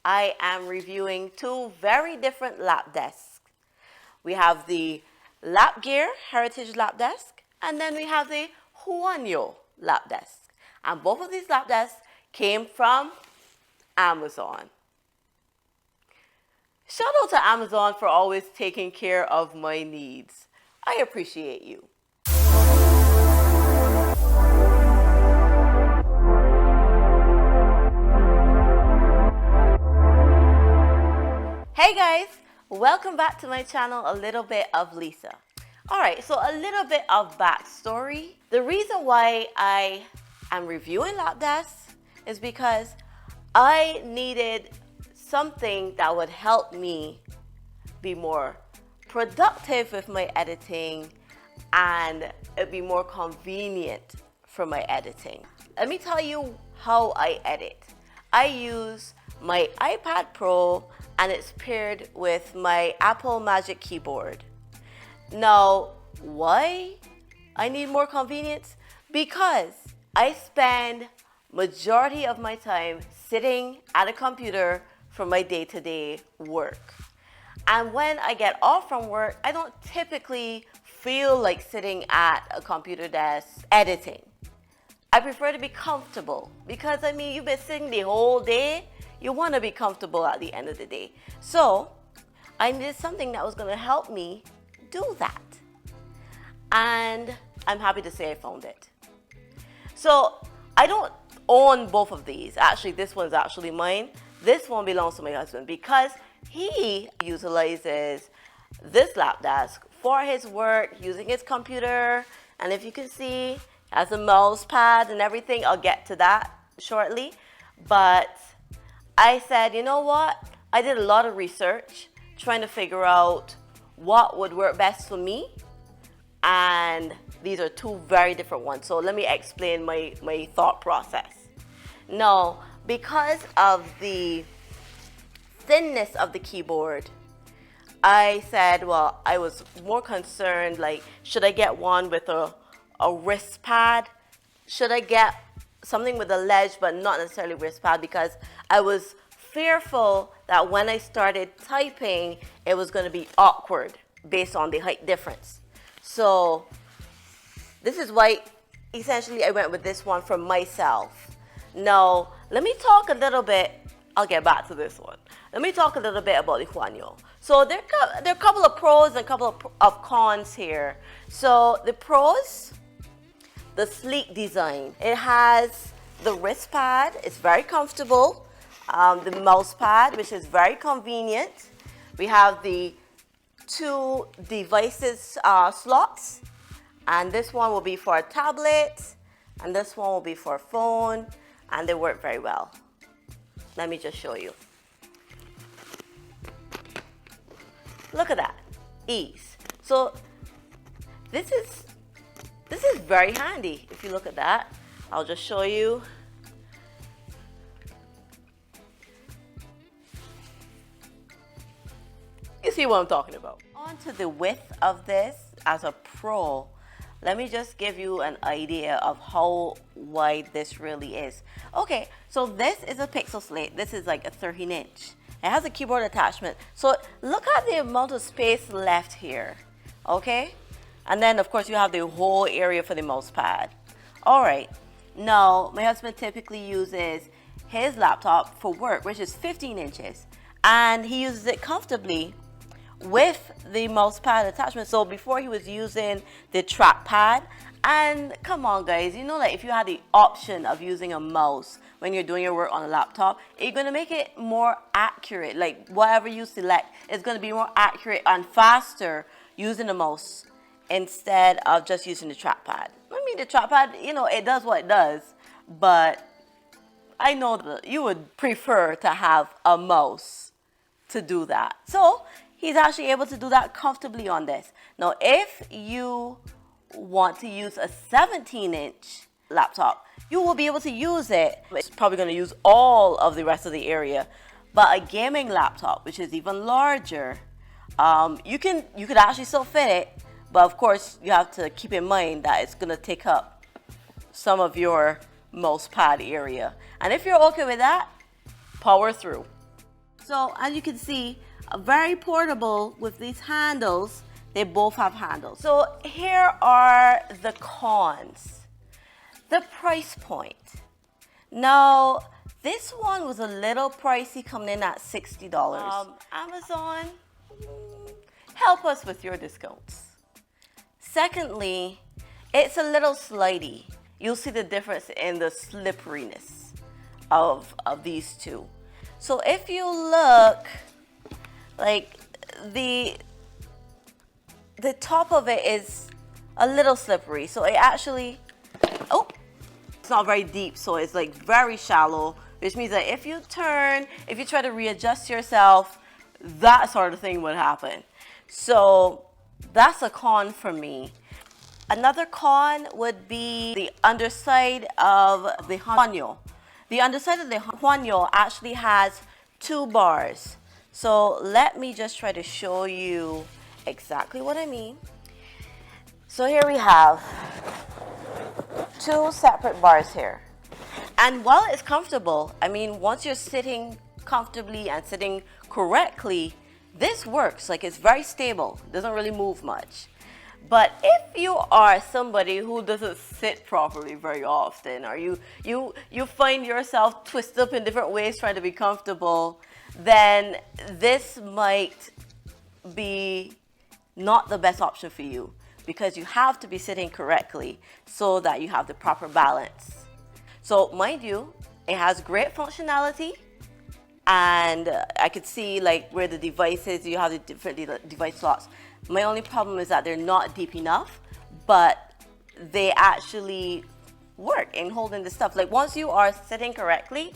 I am reviewing two very different lap desks. We have the Lap Gear Heritage Lap Desk, and then we have the Huanuo Lap Desk. And both of these lap desks came from Amazon. Shout out to Amazon for always taking care of my needs. I appreciate you. Hey guys, welcome back to my channel, A Little Bit of Lisa. Alright, so a little bit of backstory. The reason why I am reviewing lap desks is because I needed something that would help me be more productive with my editing and it'd be more convenient for my editing. Let me tell you how I edit. I use my iPad Pro and it's paired with my Apple Magic Keyboard. Now, why I need more convenience? Because I spend majority of my time sitting at a computer for my day-to-day work. And when I get off from work, I don't typically feel like sitting at a computer desk editing. I prefer to be comfortable because I mean, you've been sitting the whole day, you want to be comfortable at the end of the day. So I needed something that was going to help me do that. And I'm happy to say I found it. So I don't own both of these. Actually, this one's actually mine. This one belongs to my husband because he utilizes this lap desk for his work using his computer. And if you can see, has a mouse pad and everything. I'll get to that shortly. But I said, you know what? I did a lot of research trying to figure out what would work best for me. And these are two very different ones. So let me explain my thought process. Now, because of the thinness of the keyboard, I said, well, I was more concerned, like, should I get one with a wrist pad? Should I get something with a ledge but not necessarily wrist pad? Because I was fearful that when I started typing, it was going to be awkward based on the height difference. So this is why essentially I went with this one for myself. Now, let me talk a little bit. I'll get back to this one. Let me talk a little bit about the Huanuo. So there are a couple of pros and a couple of cons here. So the pros, the sleek design. It has the wrist pad. It's very comfortable. The mouse pad, which is very convenient. We have the two devices slots. And this one will be for a tablet. And this one will be for a phone. And they work very well. Let me just show you. Look at that, ease. So this is very handy. If you look at that, I'll just show you. You see what I'm talking about. On to the width of this as a pro. Let me just give you an idea of how wide this really is. Okay, so this is a Pixel Slate. This is like a 13-inch. It has a keyboard attachment. So look at the amount of space left here, okay? And then of course you have the whole area for the mouse pad. All right, now my husband typically uses his laptop for work, which is 15 inches. And he uses it comfortably with the mouse pad attachment. So before he was using the trackpad, and come on guys, you know, like if you had the option of using a mouse when you're doing your work on a laptop, you're going to make it more accurate. Like whatever you select is going to be more accurate and faster using a mouse instead of just using the trackpad. I mean, the trackpad, you know, it does what it does, but I know that you would prefer to have a mouse to do that. So he's actually able to do that comfortably on this. Now, if you want to use a 17-inch laptop, you will be able to use it. It's probably going to use all of the rest of the area. But a gaming laptop, which is even larger, you could actually still fit it. But of course, you have to keep in mind that it's going to take up some of your mouse pad area. And if you're okay with that, power through. So as you can see, very portable with these handles. They both have handles. So here are the cons. The price point. Now, this one was a little pricey, coming in at $60. Amazon, help us with your discounts. Secondly, it's a little slidey. You'll see the difference in the slipperiness of these two. So if you look, like the top of it is a little slippery. So it actually, it's not very deep. So it's like very shallow, which means that if you turn, if you try to readjust yourself, that sort of thing would happen. So that's a con for me. Another con would be the underside of the Huanuo. The underside of the Huanuo actually has 2 bars. So let me just try to show you exactly what I mean. So here we have 2 separate bars here. And while it's comfortable, I mean, once you're sitting comfortably and sitting correctly, this works. Like, it's very stable, doesn't really move much. But if you are somebody who doesn't sit properly very often, or you find yourself twisted up in different ways trying to be comfortable, then this might be not the best option for you, because you have to be sitting correctly so that you have the proper balance. So mind you, it has great functionality, and I could see like where the device is, you have the different device slots. My only problem is that they're not deep enough, but they actually work in holding the stuff. Like, once you are sitting correctly,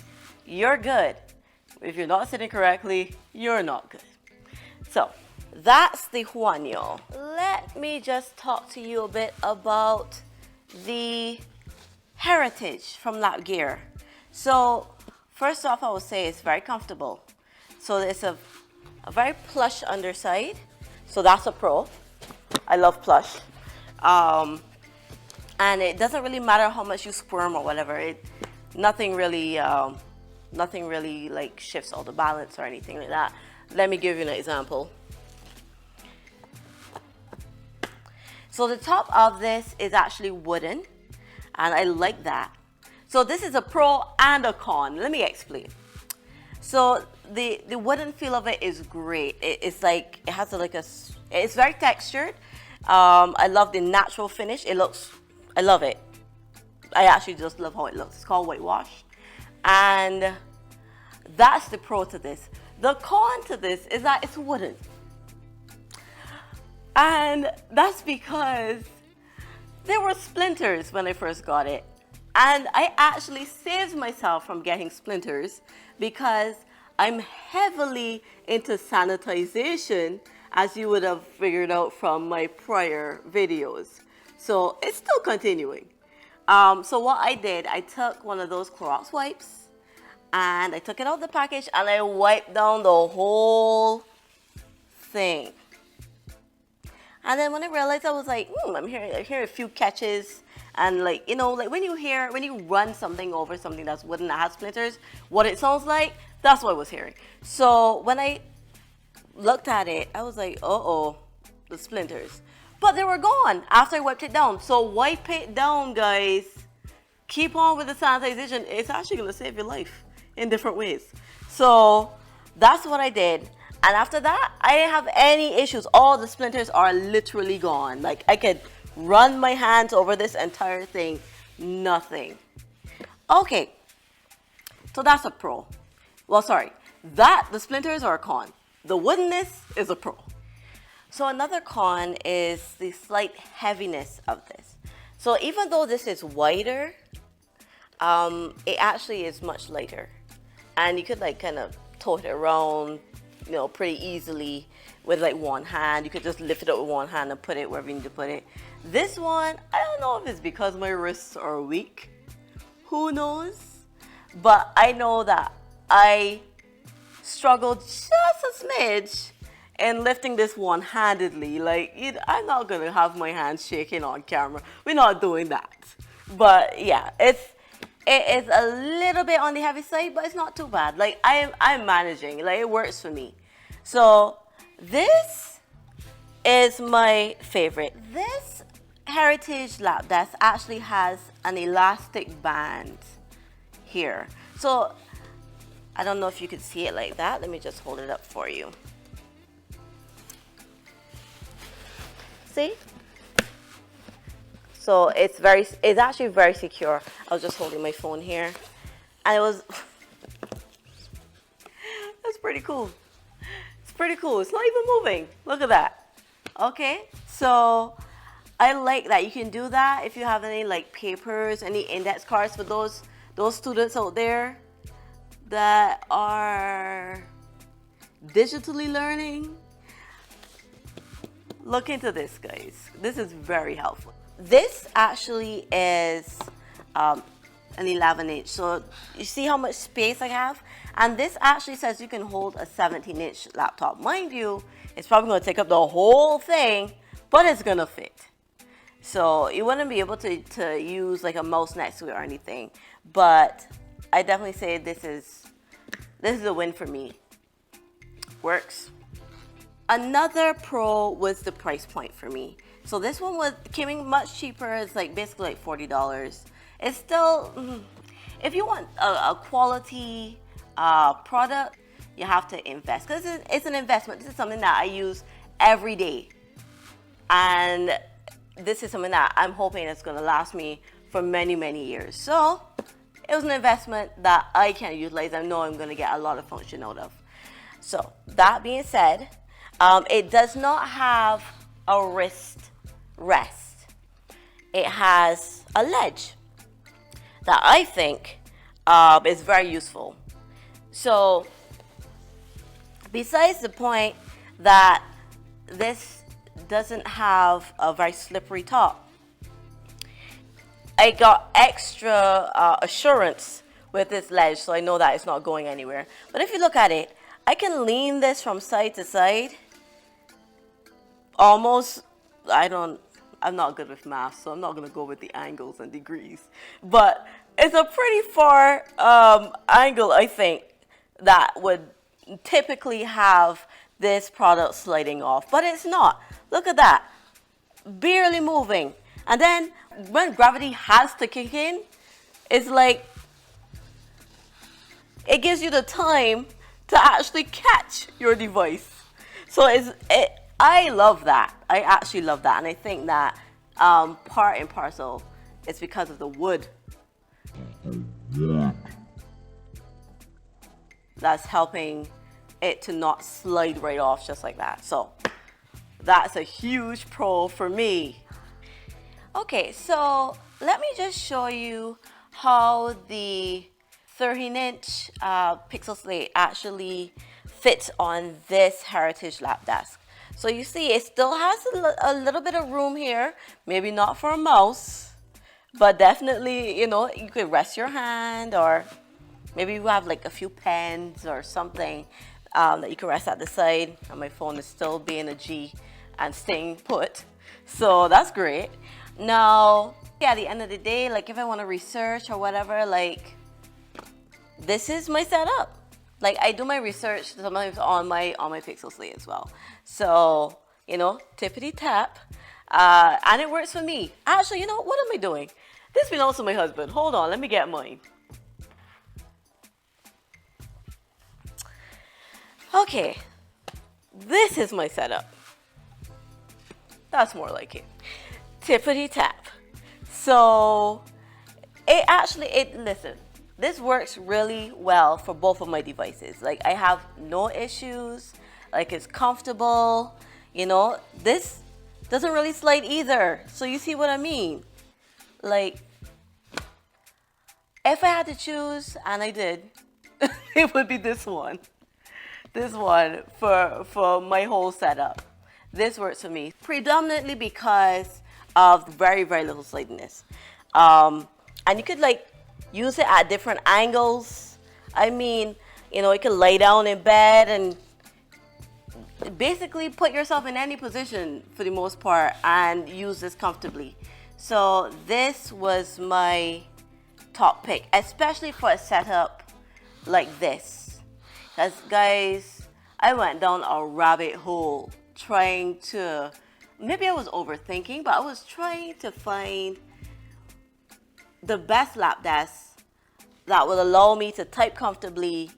you're good. If you're not sitting correctly, you're not good. So that's the Huanuo. Let me just talk to you a bit about the heritage from Lapgear. So first off, I would say it's very comfortable. So it's a very plush underside. So that's a pro. I love plush. And it doesn't really matter how much you squirm or whatever. Nothing really like shifts all the balance or anything like that. Let me give you an example. So the top of this is actually wooden, and I like that. So this is a pro and a con. Let me explain. So the wooden feel of it is great. It's like, it has it's very textured. I love the natural finish. I love it. I actually just love how it looks. It's called whitewash. And that's the pro to this. The con to this is that it's wooden. And that's because there were splinters when I first got it. And I actually saved myself from getting splinters because I'm heavily into sanitization, as you would have figured out from my prior videos. So it's still continuing. So what I did, I took one of those Clorox wipes and I took it out of the package and I wiped down the whole thing. And then when I realized, I was like, I'm hearing a few catches. And like, you know, like when you run something over something that's wooden that has splinters, what it sounds like, that's what I was hearing. So when I looked at it, I was like, uh-oh, the splinters. But they were gone after I wiped it down. So wipe it down, guys. Keep on with the sanitization. It's actually gonna save your life in different ways. So that's what I did. And after that, I didn't have any issues. All the splinters are literally gone. Like, I could run my hands over this entire thing, nothing. Okay, so that's a pro. Well, sorry, the splinters are a con. The woodenness is a pro. So another con is the slight heaviness of this. So even though this is wider, it actually is much lighter. And you could like kind of tote it around, you know, pretty easily with like one hand. You could just lift it up with one hand and put it wherever you need to put it. This one, I don't know if it's because my wrists are weak. Who knows? But I know that I struggled just a smidge in lifting this one-handedly. Like, I'm not going to have my hands shaking on camera. We're not doing that. But yeah, it is a little bit on the heavy side, but it's not too bad. Like I'm managing, like it works for me. So this is my favorite. This Heritage Lap Desk actually has an elastic band here. So I don't know if you can see it like that. Let me just hold it up for you. See? So it's actually very secure. I was just holding my phone here, and it was, that's pretty cool. It's pretty cool. It's not even moving. Look at that. Okay, so I like that. You can do that if you have any like papers, any index cards for those students out there that are digitally learning. Look into this, guys. This is very helpful. This actually is an 11-inch. So you see how much space I have? And this actually says you can hold a 17-inch laptop. Mind you, it's probably going to take up the whole thing, but it's going to fit. So you wouldn't be able to use like a mouse next to it or anything. But I definitely say this is a win for me. Works. Another pro was the price point for me. So this one came in much cheaper. It's like basically like $40. It's still, if you want a quality product, you have to invest, because it's an investment. This is something that I use every day, and this is something that I'm hoping is going to last me for many, many years. So it was an investment that I can utilize. I know I'm going to get a lot of function out of. So that being said, it does not have a wrist rest. It has a ledge that I think is very useful. So besides the point that this doesn't have a very slippery top, I got extra assurance with this ledge, so I know that it's not going anywhere. But if you look at it, I can lean this from side to side. Almost, I'm not good with math, so I'm not gonna go with the angles and degrees. But it's a pretty far angle, I think, that would typically have this product sliding off. But it's not. Look at that. Barely moving. And then when gravity has to kick in, it's like, it gives you the time to actually catch your device. So I love that. I actually love that. And I think that part and parcel is because of the wood that's helping it to not slide right off just like that. So that's a huge pro for me. Okay, so let me just show you how the 13-inch Pixel Slate actually fits on this Heritage Lap Desk. So you see, it still has a little bit of room here, maybe not for a mouse, but definitely, you know, you could rest your hand, or maybe you have like a few pens or something that you can rest at the side. And my phone is still being a G and staying put, so that's great. Now, at the end of the day, like if I want to research or whatever, like this is my setup. Like I do my research sometimes on my Pixel Slate as well. So, you know, tippity tap, and it works for me. Actually, you know, what am I doing? This belongs to my husband. Hold on, let me get mine. Okay, this is my setup. That's more like it. Tippity tap. So listen, this works really well for both of my devices. Like I have no issues, like it's comfortable, you know. This doesn't really slide either. So you see what I mean? Like if I had to choose, and I did, it would be this one. This one for my whole setup. This works for me predominantly because of very, very little slidiness. And you could like use it at different angles. I mean, you know, you can lay down in bed and basically put yourself in any position for the most part and use this comfortably. So this was my top pick, especially for a setup like this. Because guys, I went down a rabbit hole trying to, maybe I was overthinking, but I was trying to find the best lap desk that will allow me to type comfortably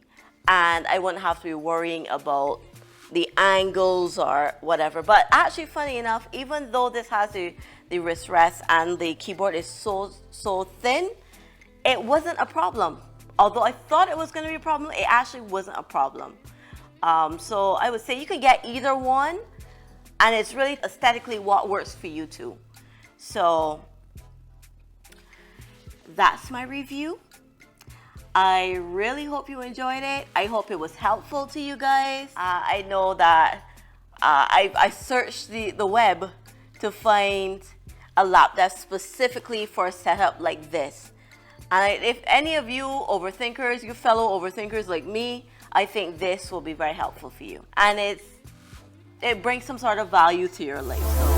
and I wouldn't have to be worrying about the angles or whatever. But actually, funny enough, even though this has the wrist rest and the keyboard is so thin, it wasn't a problem. Although I thought it was going to be a problem, it actually wasn't a problem. So I would say you can get either one, and it's really aesthetically what works for you too. So that's my review. I really hope you enjoyed it. I hope it was helpful to you guys. I know that I searched the web to find a lap desk specifically for a setup like this. And if any of you overthinkers, you fellow overthinkers like me, I think this will be very helpful for you. And it brings some sort of value to your life. So